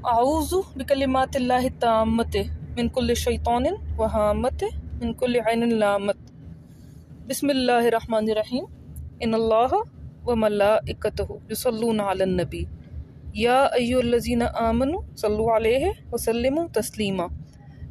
अऊज़ु बिकलिमातिल्लाहि ताम्मति मिन कुल्लि शैतानिन व हामति मिन कुल्लि ऐनिन लामत। बिस्मिल्लाहिर्रहमानिर्रहीम। इन्नल्लाह व मलाइकतहु युसल्लूना अलन नबी या अय्युहल्लज़ीना आमनु सल्लु अलैहि व सल्लिमु तस्लीमा।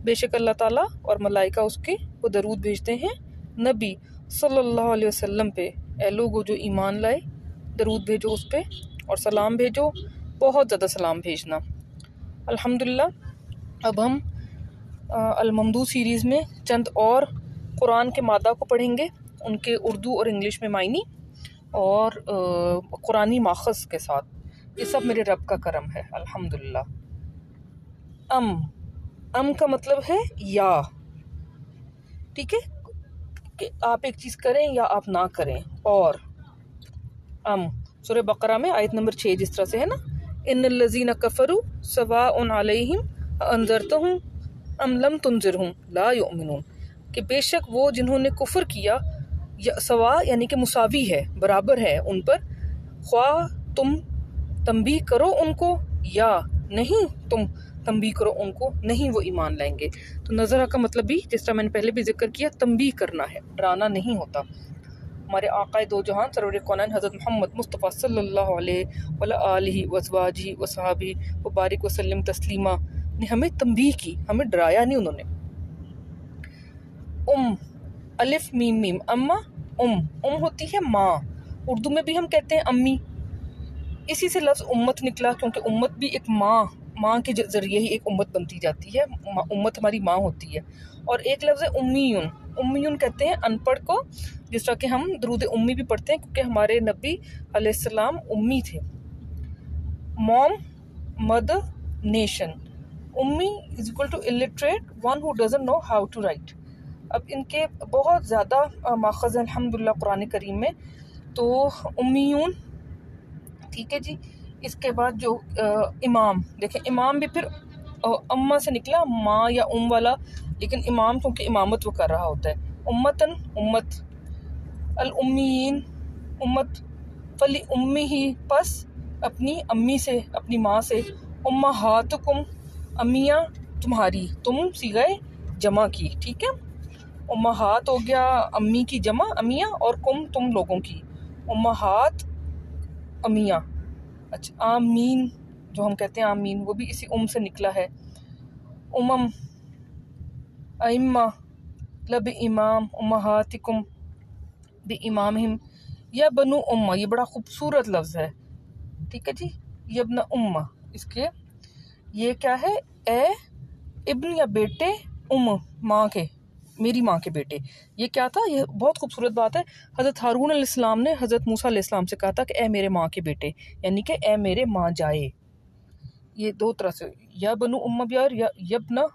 बेशक अल्लाह ताला और मलाइका उसके वो दरूद भेजते हैं नबी सल्लल्लाहु अलैहि वसल्लम पे। ए लोगो जो ईमान लाए, दरूद भेजो उस पे और सलाम भेजो, बहुत ज़्यादा सलाम भेजना। अल्हम्दुलिल्लाह। अब हम अल-ममदूह सीरीज़ में चंद और कुरान के मादा को पढ़ेंगे, उनके उर्दू और इंग्लिश में मायनी और कुरानी माखज़ के साथ। ये सब मेरे रब का करम है, अल्हम्दुलिल्लाह। अम का मतलब है या, ठीक है, कि आप एक चीज़ करें या आप ना करें। और सूरह बकरा में आयत नंबर 6 जिस तरह से है ना, इन्नल्लज़ीना कफ़रू सवाउन अलैहिम अअंज़रतहुम अम लम तुनज़िरहुम ला युमिनून, कि बेशक वो जिन्होंने कुफ्र किया, या सवा यानी कि मुसावी है, बराबर है उन पर, ख्वाह तुम तंबीह करो उनको या नहीं तुम तंबीह करो उनको, नहीं वो ईमान लाएंगे। तो नज़रा का मतलब भी जिस तरह मैंने पहले भी जिक्र किया, तंबीह करना है, डराना नहीं होता। हमारे आक़ाए दो जहान सरवर कौनैन हज़रत मोहम्मद मुस्तफ़ा सल्लल्लाहु अलैहि वसल्लम व सहाबी व बारिक वसल्लम तस्लीमा ने हमें तंबीह की, हमें डराया नहीं उन्होंने। अलिफ मीम मीम अम्मा होती है माँ, उर्दू में भी हम कहते हैं अम्मी। इसी से लफ्ज़ उम्मत निकला, क्योंकि उम्मत भी एक माँ के ज़रिए ही एक उम्मत बनती जाती है। उम्मत हमारी माँ होती है। और एक लफ्ज़ है उम्मीयुन कहते हैं अनपढ़ को, जिस तरह कि हम दरूद उम्मी भी पढ़ते हैं, क्योंकि हमारे नबी अलैहिस्सलाम उम्मी थे। मॉम मदर नेशन, उम्मी is equal to illiterate, one who doesn't know how to write. अब इनके बहुत ज़्यादा माखज़ हैं अल्हम्दुलिल्लाह कुरान करीम में। तो उम्मीयून, ठीक है जी। इसके बाद जो इमाम, देखें इमाम भी फिर अम्मा से निकला, माँ या वाला, लेकिन इमाम क्योंकि इमामत वो कर रहा होता है। उम्मतन उम्मत, अल उम्मीन उम्मत, फली उम्मी ही पस अपनी अम्मी से, अपनी माँ से। उम्महातुकुम अम्मियाँ तुम्हारी, तुम सीगाए जमा की, ठीक है। उम्महात हो गया अम्मी की जमा अम्मियाँ, और कुम तुम लोगों की, उम्महात अम्मियाँ। अच्छा, आमीन जो हम कहते हैं आमीन, वो भी इसी से निकला है। उमम अइम्मा लब इमाम उम्महातिकुम बि इमामिहिम या बनु उम्मा, ये बड़ा खूबसूरत लफ्ज़ है, ठीक है जी। यब्न उम्मा, इसके ये क्या है, ए इब्न या बेटे, माँ के, मेरी माँ के बेटे। ये क्या था, ये बहुत खूबसूरत बात है। हज़रत हारून अलैहिस्सलाम ने हज़रत मूसा अलैहिस्सलाम से कहा था कि ए मेरे माँ के बेटे, यानी कि ए मेरे माँ जाए। ये दो तरह से या बनु उम्मा भी और या यब्न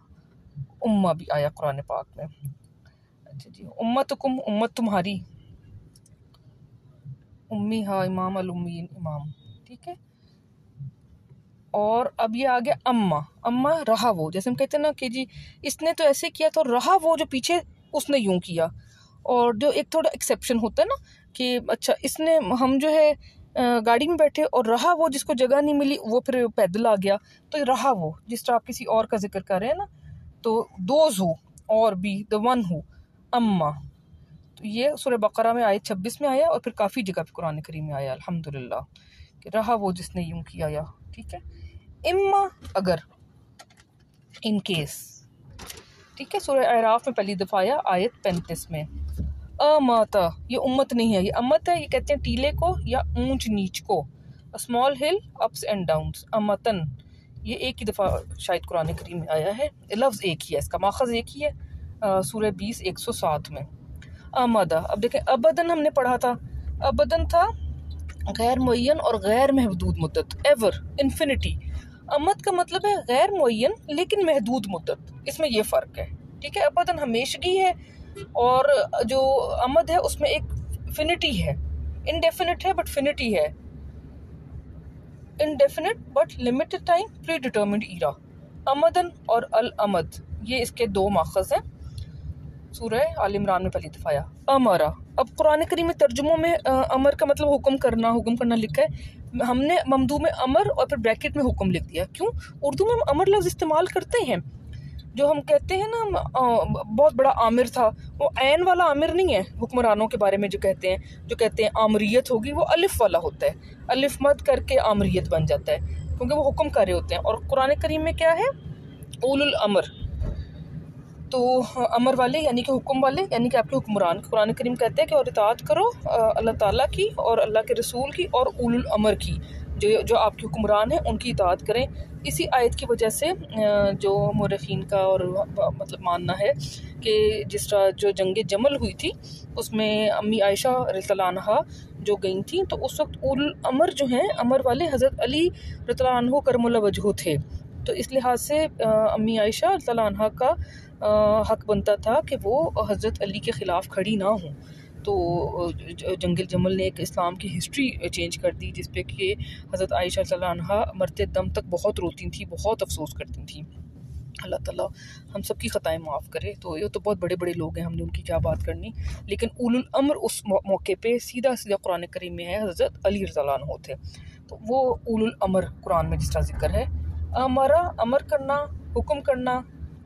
उम्मा भी आया कुरान पाक में। अच्छा जी, उम्मतुकुम उम्मत तुम्हारी, उम्मी हा इमाम अल उम्मीन इमाम, ठीक है। और अब ये आ गया अम्मा रहा वो, जैसे हम कहते हैं ना कि जी इसने तो ऐसे किया, तो रहा वो जो पीछे उसने यूं किया। और जो एक थोड़ा एक्सेप्शन होता है ना कि अच्छा इसने, हम जो है गाड़ी में बैठे और रहा वो जिसको जगह नहीं मिली वो फिर पैदल आ गया, तो रहा वो जिस तरह आप किसी और का जिक्र कर रहे हैं ना, तो दोज हु और बी द वन हु अम्मा। तो ये सूरह बकरा में आयत 26 में आया और फिर काफ़ी जगह पे कुरान करीम में आया अल्हम्दुलिल्लाह कि रहा वो जिसने यूं किया, या ठीक है। इम्मा अगर, इन केस, ठीक है। सूरह अराफ में पहली दफ़ा आया आयत 35 में। अमाता, ये उम्मत नहीं है, ये अम्मत है। ये कहते हैं टीले को या ऊंच नीच को, small hill ups and downs. अमतन, ये एक ही दफ़ा शायद कुरान करीम में आया है, लफ्ज़ एक ही है, इसका माखज़ एक ही है, सूरह 20 107 में। अमदा, अब देखें अबदन हमने पढ़ा था, अबदन था गैर मुअय्यन और गैर महदूद मुद्दत, एवर, इन्फिनिटी। अमद का मतलब है गैर मुअय्यन लेकिन महदूद मुद्दत, इसमें यह फ़र्क है, ठीक है। अबदन हमेशगी है और जो अमद है उसमें एक फिनिटी है, इनडेफिनिट है बट फिनिटी है, indefinite but limited time, predetermined era. अमदन और अल अमद, ये इसके दो माखज़ हैं। सूरह आल इमरान में पहली दफ़ा अमरा। अब कुरान करीम में तर्जुमों में अमर का मतलब हुक्म करना लिखा है। ہم نے ممدوح میں امر اور پھر بریکٹ میں حکم لکھ دیا. کیوں؟ اردو میں ہم امر لفظ استعمال کرتے ہیں. جو ہم کہتے ہیں نا بہت بڑا عامر تھا، وہ عین والا عامر نہیں ہے. حکمرانوں کے بارے میں جو کہتے ہیں آمریت ہوگی، وہ الف والا ہوتا ہے. الف مد کر کے آمریت بن جاتا ہے، کیونکہ وہ حکم کر رہے ہوتے ہیں. اور قرآن کریم میں کیا ہے؟ اول الامر. تو امر والے یعنی کہ حکم والے، یعنی کہ آپ کے حکمران. قرآن کریم کہتے ہیں کہ اور اطاعت کرو اللہ تعالیٰ کی اور اللہ کے رسول کی اور اول الامر کی، جو آپ کے حکمران ہیں ان کی اطاعت کریں. اسی آیت کی وجہ سے جو مورخین کا اور مطلب ماننا ہے کہ جس طرح جو جنگ جمل ہوئی تھی اس میں امی عائشہ رضی اللہ عنہا جو گئیں تھیں، تو اس وقت اول الامر جو ہیں، امر والے حضرت علی رضی اللہ عنہ کرم اللہ وجہہ تھے. تو اس لحاظ سے امی عائشہ رضی اللہ عنہا کا حق بنتا تھا کہ وہ حضرت علی کے خلاف کھڑی نہ ہوں. تو جنگ جمل نے ایک اسلام کی ہسٹری چینج کر دی، جس پہ کہ حضرت عائشہ رضی اللہ عنہا مرتے دم تک بہت روتی تھیں، بہت افسوس کرتی تھیں. اللہ تعالیٰ ہم سب کی خطائیں معاف کرے. تو یہ تو بہت بڑے بڑے لوگ ہیں، ہم نے ان کی کیا بات کرنی. لیکن اول الامر اس موقع پہ سیدھا قرآن کریم میں ہے حضرت علی رضی اللہ عنہ تھے. تو وہ اول الامر قرآن میں جس طرح ذکر ہے، امرا امر کرنا، حکم کرنا،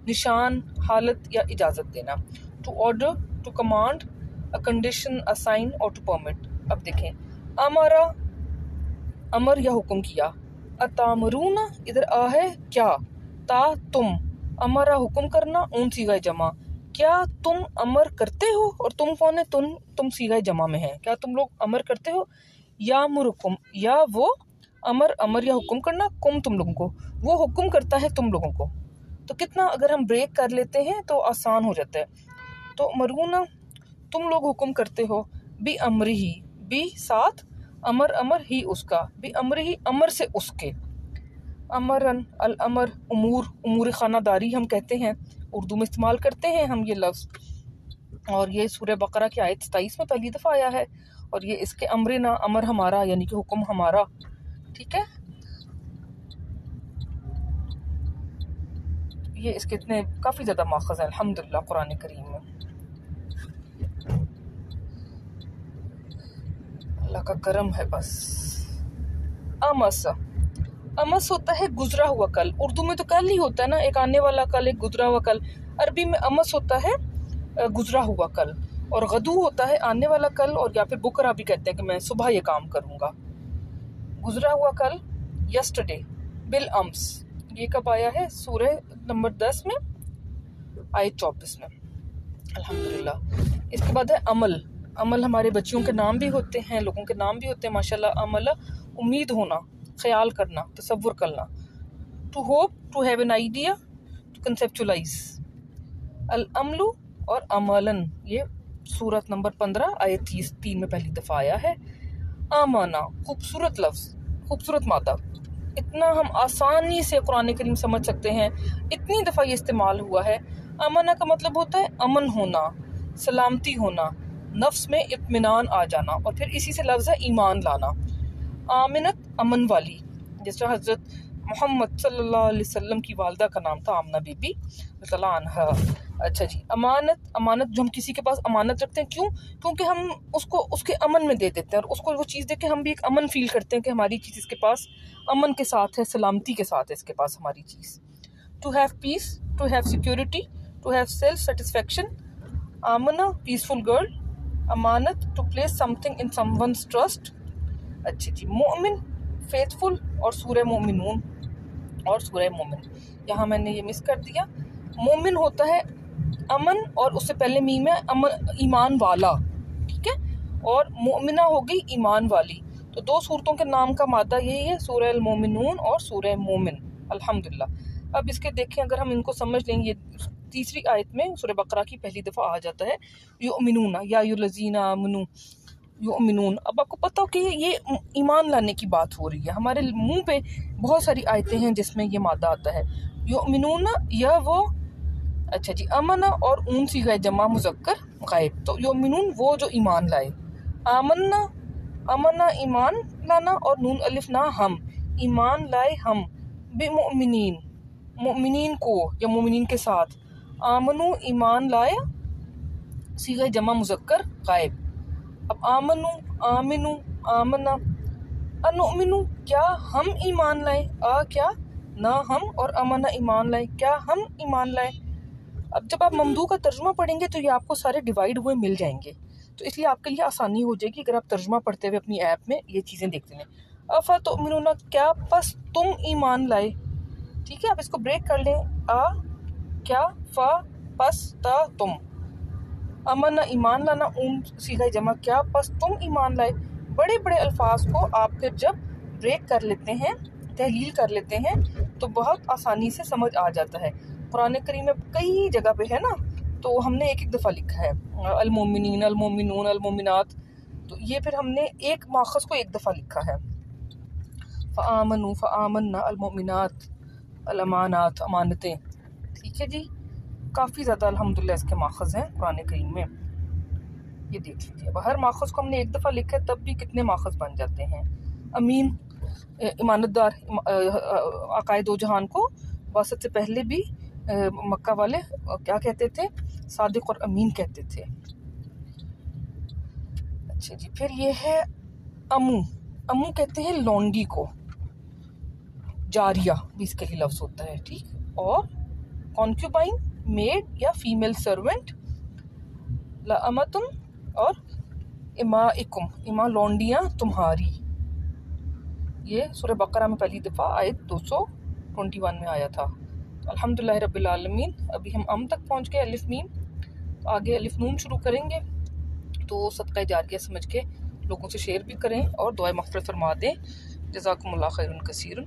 نشان، حالت یا اجازت دینا. To order, to command, a condition, a sign or to permit. اب دیکھیں، امرا امر یا حکم کیا. اتامرون ادھر آ ہے کیا، تا تم، امرا حکم کرنا، اون صیغہ جمع. کیا تم امر کرتے ہو؟ اور تم کون ہے؟ تم صیغہ جمع میں ہے. کیا تم لوگ امر کرتے ہو؟ یا مرکم، یا وہ امر یا حکم کرنا، کم تم لوگوں کو، وہ حکم کرتا ہے تم لوگوں کو. تو کتنا اگر ہم بریک کر لیتے ہیں تو آسان ہو جاتا ہے. تو مرونا تم لوگ حکم کرتے ہو، بھی امر ہی، بھی ساتھ، امر ہی اس کا، بھی امر ہی امر سے اس کے. امرن، الامر، امور خانہ داری ہم کہتے ہیں، اردو میں استعمال کرتے ہیں ہم یہ لفظ. اور یہ سورہ بقرہ کی آیت 27 میں پہلی دفعہ آیا ہے. اور یہ اس کے امرنا، امر ہمارا یعنی کہ حکم ہمارا. ٹھیک ہے، یہ اس کے اتنے کافی زیادہ ماخذ ہیں الحمدللہ قرآن کریم میں. اللہ کا کرم ہے بس. امس ہوتا ہے گزرا ہوا کل. اردو میں تو کل ہی ہوتا ہے نا، ایک آنے والا کل، ایک گزرا ہوا کل. عربی میں امس ہوتا ہے گزرا ہوا کل. اور غدو ہوتا ہے آنے والا کل، اور یا پھر بکرا بھی کہتے ہیں کہ میں صبح یہ کام کروں گا. گزرا ہوا کل، یسٹرڈے. بالامس یہ کب آیا ہے؟ سورہ نمبر 10 میں، آیت 24 میں. الحمدللہ. اس کے بعد ہے عمل ہمارے بچیوں کے نام بھی ہوتے ہیں، لوگوں کے نام بھی ہوتے ہیں ماشاءاللہ. عمل امید ہونا، خیال کرنا، تصور کرنا. To hope, to have an idea, to conceptualise. العمل اور عملاً یہ سورت نمبر 15 آیت 3 میں پہلی دفعہ آیا ہے. آمانا خوبصورت لفظ، خوبصورت مادہ. اتنا ہم آسانی سے قرآن کریم سمجھ سکتے ہیں، اتنی دفعہ یہ استعمال ہوا ہے. آمانا کا مطلب ہوتا ہے امن ہونا، سلامتی ہونا، نفس میں اطمینان آ جانا. اور پھر اسی سے لفظ ہے ایمان لانا. آمنت امن والی، جس طرح حضرت محمد صلی اللہ علیہ وسلم کی والدہ کا نام تھا آمنہ بی بی رضی اللہ عنہا. اچھا جی، امانت جو ہم کسی کے پاس امانت رکھتے ہیں، کیونکہ ہم اس کے امن میں دے دیتے ہیں، اور اس کو وہ چیز دے کے ہم بھی ایک امن فیل کرتے ہیں کہ ہماری چیز اس کے پاس امن کے ساتھ ہے، سلامتی کے ساتھ ہے اس کے پاس ہماری چیز. To have peace, to have security, to have self satisfaction. Amna peaceful girl. امانت to place something in someone's trust. اچھا جی، مومن فیتھفل، اور سورہ مومنون اور سورہ مومن. یہاں میں نے یہ مس کر دیا. مومن ہوتا ہے امن، اور اس سے پہلے میم ہے ایمان والا. ٹھیک ہے، اور مومنہ ہو گئی ایمان والی. تو 2 سورتوں کے نام کا مادہ یہی ہے، سورہ المومنون اور سورہ مومن. الحمدللہ. اب اس کے دیکھیں، اگر ہم ان کو سمجھ لیں، یہ 3 آیت میں سورہ بقرہ کی پہلی دفعہ آ جاتا ہے یؤمنون، یا ایھا آمنوا یؤمنون. اب آپ کو پتہ ہو کہ یہ ایمان لانے کی بات ہو رہی ہے. ہمارے منہ پہ بہت ساری آیتیں ہیں جس میں یہ مادہ آتا ہے. یؤمنون یا وہ. اچھا جی، امنا اور اون صیغہ جمع مذکر غائب. تو یؤمنون وہ جو ایمان لائے. امنا ایمان لانا، اور نون الف نہ ہم، ایمان لائے ہم. بمؤمنین مؤمنین کو یا مومنین کے ساتھ. آمنو ایمان لائے، صیغہ جمع مذکر غائب. اب آمنو، آمنو، آمنا अनुमिनु क्या हम ईमान लाएं, क्या ना हम, और अमना ईमान लाएं क्या हम ईमान लाएं। अब जब आप ममदू का तर्जुमा पढ़ेंगे तो ये आपको सारे डिवाइड हुए मिल जाएंगे, तो इसलिए आपके लिए आसानी हो जाएगी अगर आप तर्जुमा पढ़ते हुए अपनी ऐप में ये चीज़ें देखते हैं। अफा तो मिनुना क्या पस तुम ईमान लाए, ठीक है, आप इसको ब्रेक कर लें, आ क्या, फा पस ता तुम, अमना ईमान लाना, सीधा जमा क्या पस तुम ईमान लाए। बड़े बड़े अल्फाज को आप फिर जब ब्रेक कर लेते हैं, तहलील कर लेते हैं, तो बहुत आसानी से समझ आ जाता है। कुरान करीम में कई जगह पे है ना, तो हमने एक एक दफ़ा लिखा है अल-मोमिनीन, अल-मोमिनून, अल-मोमिनात, तो ये फिर हमने एक माखज़ को एक दफ़ा लिखा है। फ़आमनु फ़आमन्ना, अल-मोमिनात, अल-अमानात, अमानतें, ठीक है जी। काफ़ी ज़्यादा अल्हम्दुलिल्लाह इसके माखज़ हैं कुरान करीम में, ये देख लीजिए। अब हर माखज़ को हमने एक दफ़ा लिखा है तब भी कितने माखज़ बन जाते हैं। अमीन, ईमानदार, आकाए दो जहान को वासत से पहले भी मक्का वाले क्या कहते थे, सादिक और अमीन कहते थे। अच्छा जी, फिर ये है अमू। अमू कहते हैं लौंडी को, जारिया भी इसके लिए लफ्ज़ होता है, ठीक। और कॉन्क्यूबाइन, मेड या फीमेल सर्वेंट, लाअमतुन, और इमाइकुम, इमा लौंडियाँ तुम्हारी। ये सूरह बकरा में पहली दफ़ा आयत 221 में आया था। अल्हम्दुलिल्लाह रब्बिल आलमीन। अभी हम तक पहुँच गए, अलिफ मीम, तो आगे अलिफ नून शुरू करेंगे। तो सदका जारिया समझ के लोगों से शेयर भी करें और दुआ मग़फ़िरत फरमा दें। जज़ाकुमुल्लाह खैरन कसीरन।